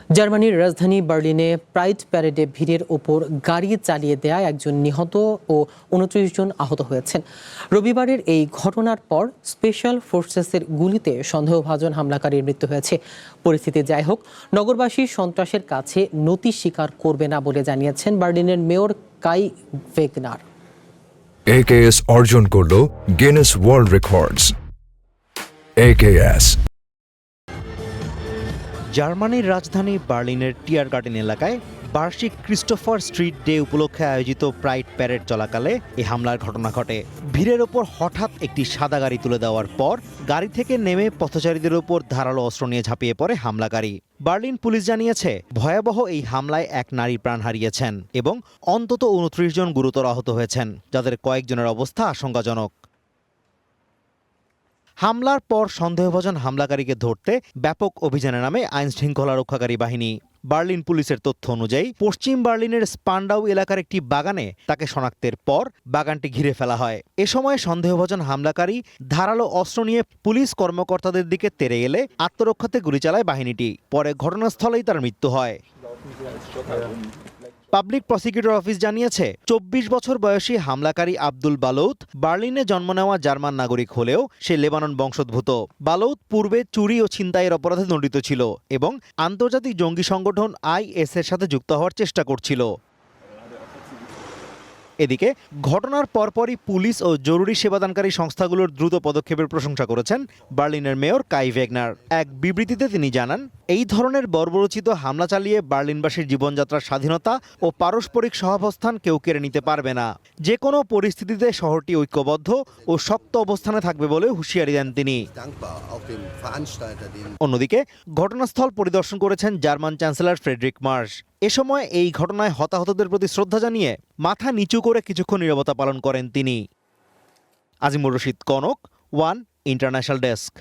জার্মানির রাজধানী বার্লিনে প্রাইড প্যারেডে ভিড়ের ওপর গাড়ি চালিয়ে দেয়ায় একজন নিহত ও ২৯ জন আহত হয়েছেন। রবিবারের এই ঘটনার পর স্পেশাল ফোর্সেসের গুলিতে সন্দেহভাজন হামলাকারীর মৃত্যু হয়েছে। পরিস্থিতি যাই হোক, নগরবাসী সন্ত্রাসের কাছে নতি স্বীকার করবে না বলে জানিয়েছেন বার্লিনের মেয়র কাই ভেগনার। AKS অর্জন করল গিনেস ওয়ার্ল্ড রেকর্ডস। AKS জার্মানির রাজধানী বার্লিনের টিয়ারগার্টেন এলাকায় বার্ষিক ক্রিস্টোফার স্ট্রিট ডে উপলক্ষে আয়োজিত প্রাইড প্যারেড চলাকালে এই হামলার ঘটনা ঘটে। ভিড়ের ওপর হঠাৎ একটি সাদা গাড়ি তুলে দেওয়ার পর গাড়ি থেকে নেমে পথচারীদের ওপর ধারালো অস্ত্র নিয়ে ঝাঁপিয়ে পড়ে হামলাকারী। বার্লিন পুলিশ জানিয়েছে, ভয়াবহ এই হামলায় এক নারী প্রাণ হারিয়েছেন এবং অন্তত ২৯ জন গুরুতর আহত হয়েছেন, যাদের কয়েকজনের অবস্থা আশঙ্কাজনক। হামলার পর সন্দেহভাজন হামলাকারীকে ধরতে ব্যাপক অভিযানে নামে আইন শৃঙ্খলা রক্ষাকারী বাহিনী। বার্লিন পুলিশের তথ্য অনুযায়ী পশ্চিম বার্লিনের স্পান্ডাউ এলাকার একটি বাগানে তাকে শনাক্তের পর বাগানটি ঘিরে ফেলা হয়। এ সময় সন্দেহভাজন হামলাকারী ধারালো অস্ত্র নিয়ে পুলিশ কর্মকর্তাদের দিকে তেড়ে এলে আত্মরক্ষাতে গুলি চালায় বাহিনীটি। পরে ঘটনাস্থলেই তার মৃত্যু হয়। পাবলিক প্রসিকিউটর অফিস জানিয়েছে, ২৪ বছর বয়সী হামলাকারী আব্দুল বালৌত বার্লিনে জন্ম নেওয়া জার্মান নাগরিক হলেও সে লেবানন বংশোদ্ভূত। বালৌত পূর্বে চুরি ও ছিনতাইয়ের অপরাধে দণ্ডিত ছিল এবং আন্তর্জাতিক জঙ্গি সংগঠন IS এর সাথে যুক্ত হওয়ার চেষ্টা করছিল। এদিকে ঘটনার পরপরই পুলিশ ও জরুরি সেবাদানকারী সংস্থাগুলোর দ্রুত পদক্ষেপের প্রশংসা করেছেন বার্লিনের মেয়র কাই ভেগনার। এক বিবৃতিতে তিনি জানান, এই ধরনের বর্বরোচিত হামলা চালিয়ে বার্লিনবাসীর জীবনযাত্রার স্বাধীনতা ও পারস্পরিক সহাবস্থান কেউ কেড়ে নিতে পারবে না। যে কোনো পরিস্থিতিতে শহরটি ঐক্যবদ্ধ ও শক্ত অবস্থানে থাকবে বলে হুঁশিয়ারি দেন তিনি। অন্যদিকে ঘটনাস্থল পরিদর্শন করেছেন জার্মান চ্যান্সেলর ফ্রেডরিক মার্শ। এ সময় এই ঘটনায় হতাহতদের প্রতি শ্রদ্ধা জানিয়ে মাথা নিচু করে কিছুক্ষণ নীরবতা পালন করেন তিনি। Azimur Rashid Kanak, one international desk.